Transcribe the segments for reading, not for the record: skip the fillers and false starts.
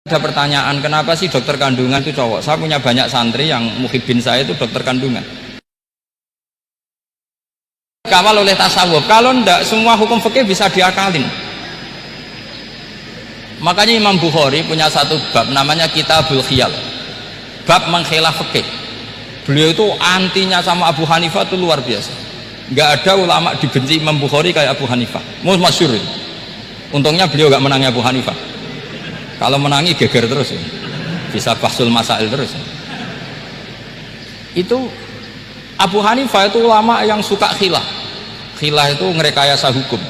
Ada pertanyaan, kenapa sih dokter kandungan itu cowok? Saya punya banyak santri yang muhibin saya itu dokter kandungan. Kawal oleh tasawuf. Kalau ndak, semua hukum fikih bisa diakalin. Makanya Imam Bukhari punya satu bab namanya Kitabul Khiyal, bab mengkhilaf fikih. Beliau itu antinya sama Abu Hanifah itu luar biasa. Nggak ada ulama dibenci Imam Bukhari kayak Abu Hanifah. Masyhur. Untungnya beliau nggak menangi Abu Hanifah. Kalau menangi geger terus ya. Bisa bahsul masail terus ya. Itu Abu Hanifah itu ulama yang suka khilah. Khilah itu ngerekayasa hukum.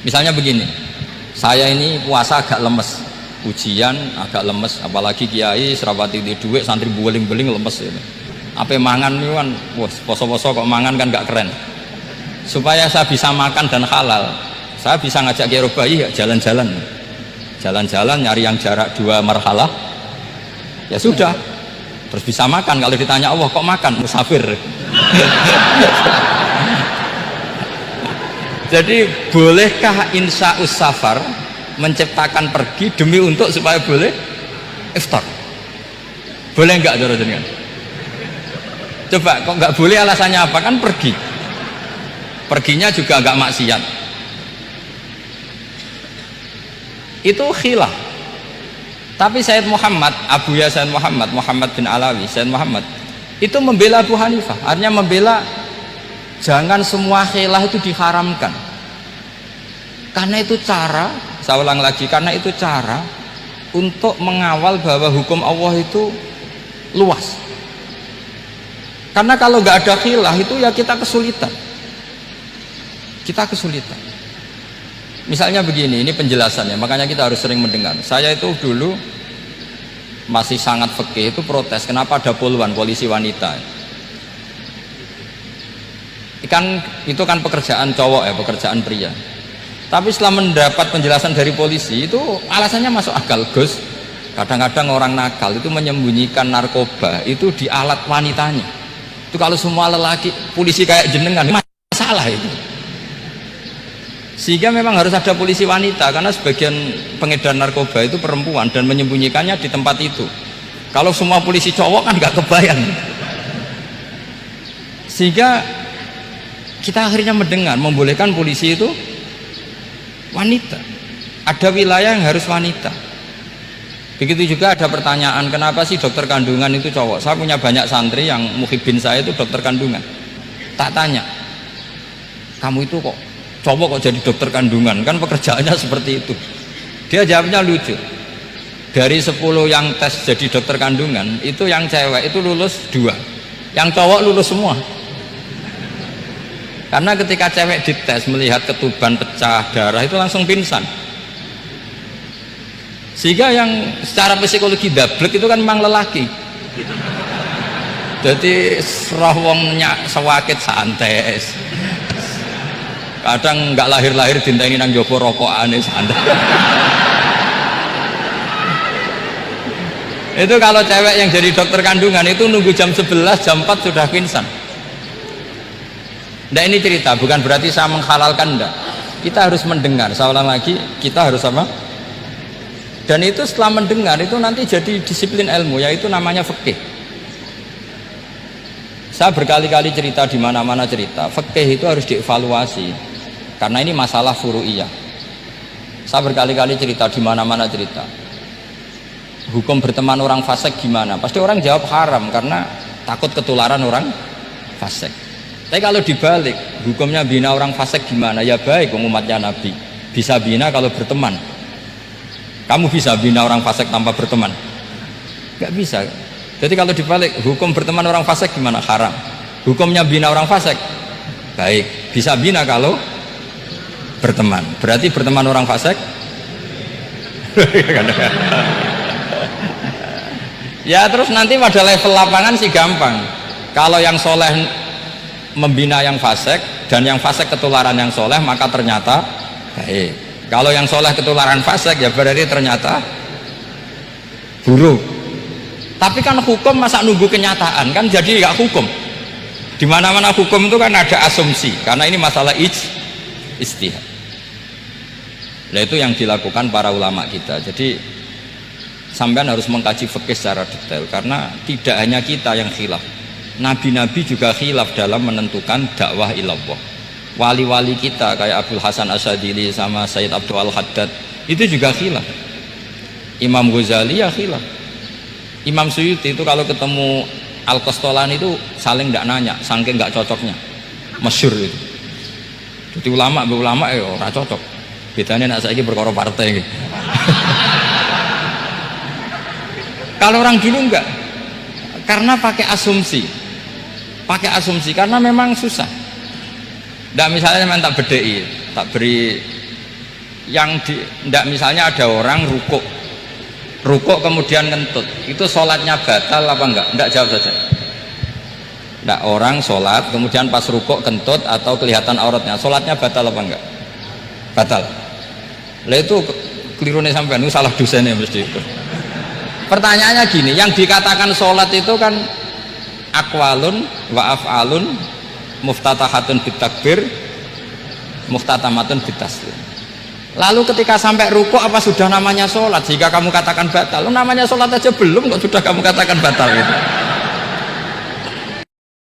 Misalnya begini, saya ini puasa agak lemes, ujian agak lemes, apalagi kiai serawati di duit, santri beling-beling lemes ya. Apa mangan itu kan, poso-poso kok mangan kan gak keren. Supaya saya bisa makan dan halal, saya bisa ngajak kiai Robai ya jalan-jalan. Jalan-jalan nyari yang jarak 2 marhalah, ya sudah, terus bisa makan. Kalau ditanya Allah kok makan, musafir. Jadi bolehkah insya'us safar menciptakan pergi demi untuk supaya boleh iftar? Boleh enggak saudara jenengan? Coba kok enggak boleh, alasannya apa? Kan pergi, perginya juga enggak maksiat. Itu khilaf. Tapi Sayyid Muhammad, Abu Ya Sayyid Muhammad bin Alawi, Sayyid Muhammad itu membela Abu Hanifah, artinya membela jangan semua khilaf itu diharamkan. Karena itu cara, saya ulang lagi, karena itu cara untuk mengawal bahwa hukum Allah itu luas. Karena kalau nggak ada khilaf itu ya kita kesulitan. Kita kesulitan. Misalnya begini, ini penjelasannya, makanya kita harus sering mendengar. Saya itu dulu masih sangat fikih itu protes, kenapa ada poluan polisi wanita? Itu kan pekerjaan cowok ya, pekerjaan pria. Tapi setelah mendapat penjelasan dari polisi itu alasannya masuk akal, Gus. Kadang-kadang orang nakal itu menyembunyikan narkoba itu di alat wanitanya. Itu kalau semua lelaki polisi kayak jenengan, masalah itu. Sehingga memang harus ada polisi wanita, karena sebagian pengedar narkoba itu perempuan dan menyembunyikannya di tempat itu. Kalau semua polisi cowok kan nggak kebayang. Sehingga kita akhirnya mendengar membolehkan polisi itu wanita. Ada wilayah yang harus wanita. Begitu juga ada pertanyaan, kenapa sih dokter kandungan itu cowok? Saya punya banyak santri yang muhibin saya itu dokter kandungan. Tak tanya, kamu itu kok cowok kok jadi dokter kandungan, kan pekerjaannya seperti itu. Dia jawabnya lucu, dari 10 yang tes jadi dokter kandungan itu yang cewek itu lulus 2, yang cowok lulus semua. Karena ketika cewek dites melihat ketuban pecah darah itu langsung pingsan. Sehingga yang secara psikologi dablek itu kan memang lelaki. Jadi serah wongnya sewakit santai, kadang nggak lahir-lahir dinteni nang jopo rokokane santai. Itu kalau cewek yang jadi dokter kandungan itu nunggu jam 11, jam 4 sudah pingsan. Nah ini cerita, bukan berarti saya menghalalkan, enggak. Kita harus mendengar, saya ulang lagi, kita harus apa? Dan itu setelah mendengar itu nanti jadi disiplin ilmu, yaitu namanya fikih. Saya berkali-kali cerita di mana-mana cerita, fikih itu harus dievaluasi. Karena ini masalah furu'iyah. Saya berkali-kali cerita di mana-mana cerita. Hukum berteman orang fasik gimana? Pasti orang jawab haram karena takut ketularan orang fasik. Tapi kalau dibalik, hukumnya bina orang fasik gimana? Ya baik, umatnya Nabi bisa bina kalau berteman. Kamu bisa bina orang fasik tanpa berteman? Gak bisa. Jadi kalau dibalik, hukum berteman orang fasik gimana? Haram. Hukumnya bina orang fasik baik, bisa bina kalau berteman. Berarti berteman orang fasik. Ya terus nanti pada level lapangan sih gampang. Kalau yang soleh membina yang fasik dan yang fasik ketularan yang soleh, maka ternyata baik. Kalau yang soleh ketularan fasik ya berarti ternyata buruk. Tapi kan hukum masa nunggu kenyataan, kan jadi nggak hukum. Di mana-mana hukum itu kan ada asumsi, karena ini masalah ijtihad. Nah itu yang dilakukan para ulama kita. Jadi Sampean harus mengkaji fikih secara detail karena tidak hanya kita yang khilaf. Nabi-nabi juga khilaf dalam menentukan dakwah ilallah. Wali-wali kita kayak Abdul Hasan Asyadili sama Sayyid Abdul Al-Haddad itu juga khilaf. Imam Ghazali ya khilaf. Imam Suyuti itu kalau ketemu Al-Qastolani itu saling tidak nanya, saking nggak cocoknya, masyhur itu. Jadi ulama ya ora cocok. Bedanya nak saiki perkara partai gitu. Kalau orang dulu enggak, karena pakai asumsi karena memang susah. Ndak misalnya memang tak bedai, tak beri yang ndak misalnya ada orang rukuk kemudian ngentut, itu sholatnya batal apa enggak? Enggak, jawab saja. Enggak, orang sholat kemudian pas rukuk kentut atau kelihatan auratnya, sholatnya batal apa enggak? Batal. Lah itu kelirunya sampean, itu salah dosennya mesti itu. Pertanyaannya gini, yang dikatakan sholat itu kan aqwalun wa af'alun muftatahatun bitakbir muftatamatun bitaslim. Lalu ketika sampai rukuk apa sudah namanya sholat? Jika kamu katakan batal, namanya sholat aja belum kok sudah kamu katakan batal gitu.